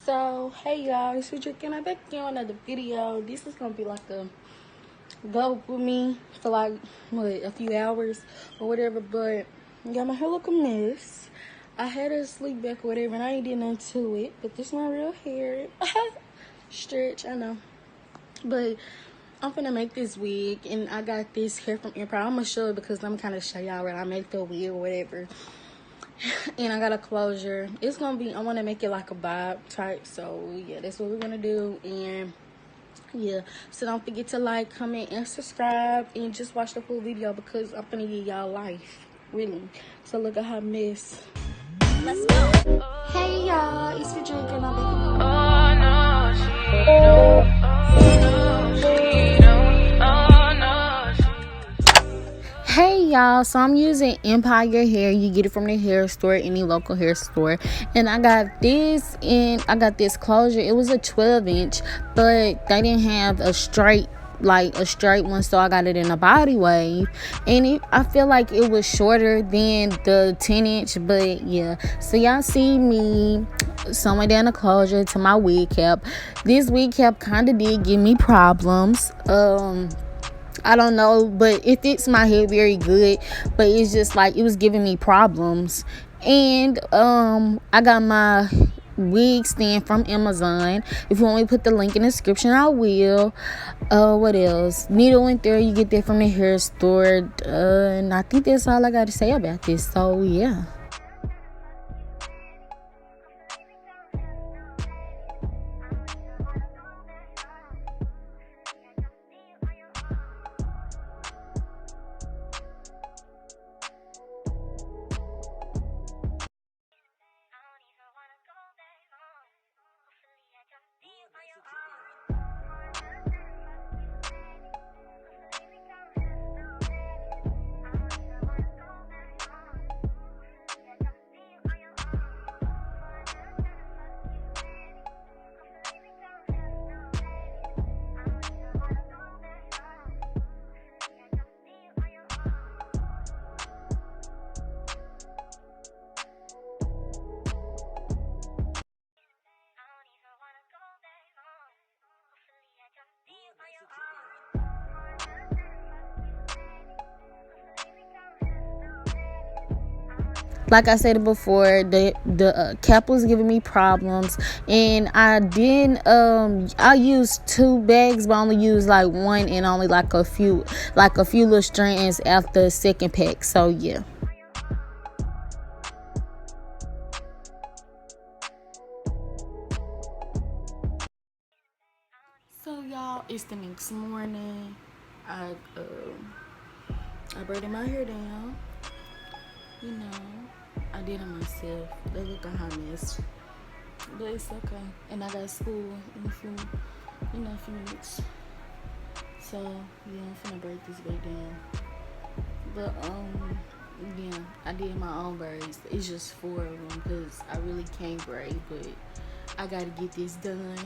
So, hey y'all, it's Frederick and I'm back again with another video. This is gonna be like a go with me for like, a few hours or whatever, but yeah, my hair look a mess. I had to sleep back or whatever and I ain't did nothing to it, but this my real hair. Stretch, I know. But I'm finna make this wig and I got this hair from Empire. I'm gonna show it because I'm kind of show y'all where I make the wig or whatever. And I got a closure. It's gonna be, I want to make it like a bob type, so yeah, that's what we're gonna do. And yeah, so don't forget to like, comment, and subscribe, and just watch the full video because I'm gonna give y'all life, really. So look at her mess. Let's go. Hey y'all, it's Frederick and I'm back. Oh no, she don't. Oh no, she don't. Hey y'all, so I'm using Empire hair. You get it from the hair store, any local hair store. And I got this closure. It was a 12-inch, but they didn't have a straight one, so I got it in a body wave. And I feel like it was shorter than the 10-inch, but yeah. So y'all see me somewhere down the closure to my wig cap. This wig cap kind of did give me problems. I don't know, but it fits my hair very good, but it's just like it was giving me problems. And I got my wig stand from Amazon. If you want me to put the link in the description, I will. What else? Needle and thread, you get that from the hair store. And I think that's all I got to say about this. So yeah. Like I said before, the cap was giving me problems, and I used 2 bags, but I only used like one, and only like a few little strands after the second pack. So yeah. So y'all, it's the next morning. I braided my hair down. You know, I did it myself. They look a hot mess, but it's okay. And I got school in a few minutes. So yeah, I'm finna break this back down. But yeah, I did my own braids. It's just 4 of them because I really can't braid, but I gotta get this done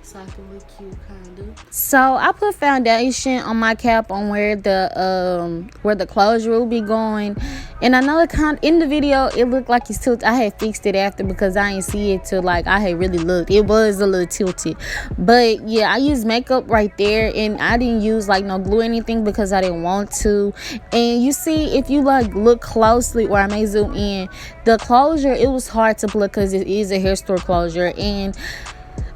so I can look cute, kind of. So I put foundation on my cap on where the closure will be going, and I know it in the video it looked like it's tilted. I had fixed it after because I didn't see it till like I had really looked. It was a little tilted, but yeah, I used makeup right there, and I didn't use like no glue or anything because I didn't want to. And you see, if you like look closely, or I may zoom in, the closure, it was hard to plug because it is a hair store closure, and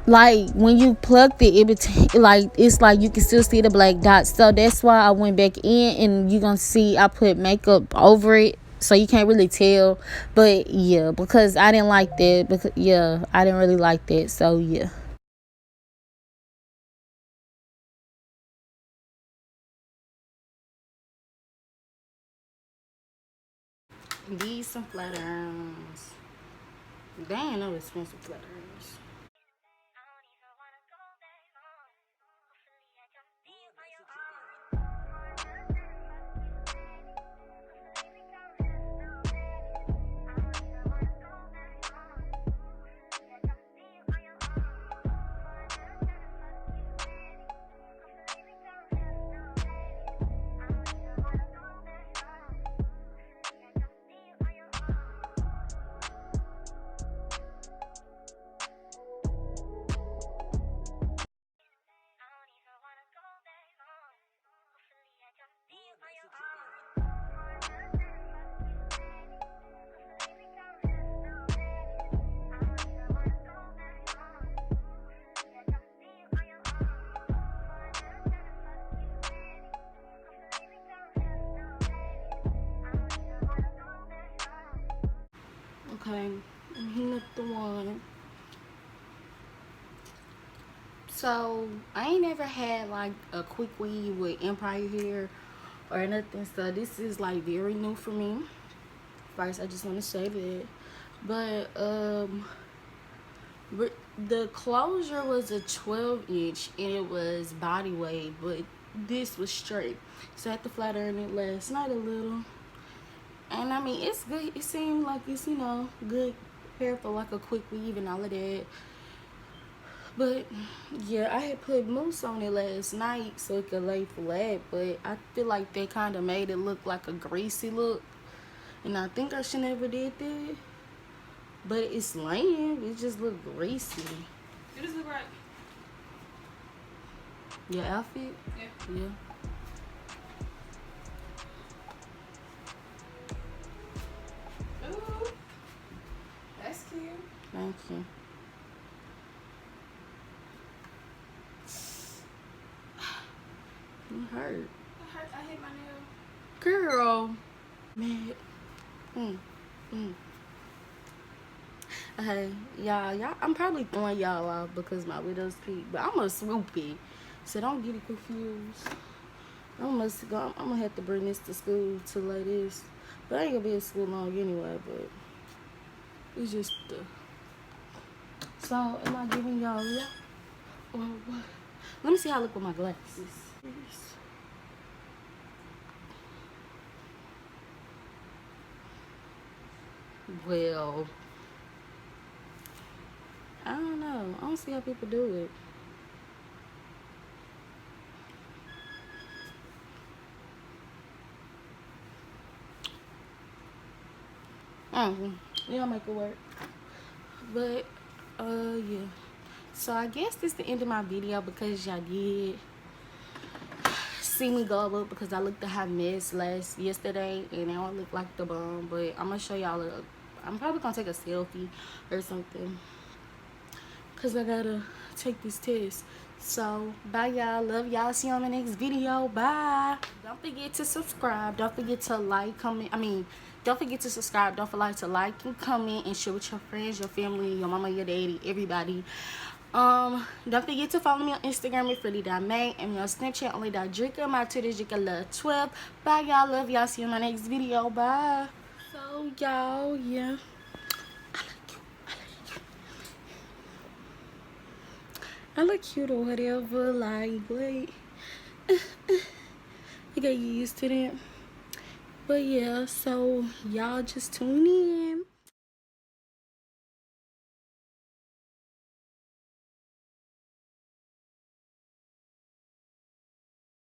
like when you plucked it, it's like you can still see the black dots. So that's why I went back in, and you're gonna see I put makeup over it, so you can't really tell. But yeah, because I didn't like that, because yeah, I didn't really like that. So yeah. These some flat irons. They ain't no expensive flat irons. Okay, I'm heating up the wine. So I ain't never had like a quick weave with Empire hair or nothing, so this is like very new for me. First, I just want to say that. But the closure was a 12-inch and it was body weight, but this was straight. So I had to flat iron it last night a little. And I mean, it's good. It seemed like it's, you know, good hair for like a quick weave and all of that. But yeah, I had put mousse on it last night so it could lay flat, but I feel like they kind of made it look like a greasy look. And I think I should never did that. But it's laying. It just look greasy. It just look right. Your outfit? Yeah. Yeah. Ooh. That's cute. Thank you. You hurt. I hit my nail. Girl. Man. Hey, y'all, I'm probably throwing y'all off because my widow's peak, but I'm a swoopy, so don't get it confused. I'm gonna have to bring this to school to lay this, but I ain't gonna be at school long anyway. But it's just so am I giving y'all or what? Let me see how I look with my glasses. Well, I don't know. I don't see how people do it. Y'all make it work. But yeah. So I guess this is the end of my video because y'all did see me go up because I looked a hot mess yesterday and now I look like the bomb. But I'm gonna show y'all I'm probably gonna take a selfie or something because I gotta take this test. So bye y'all, love y'all, see you on the next video. Bye. Don't forget to subscribe, don't forget to like, comment, don't forget to subscribe, don't forget to like and comment and share with your friends, your family, your mama, your daddy, everybody. Don't forget to follow me on Instagram at Freddie.May and me on Snapchat only.Drika. My Twitter is Drika12. Bye y'all, love y'all, see you in my next video. Bye. So y'all, yeah, I look cute or whatever, like, wait, I got used to that. But yeah, so y'all just tune in.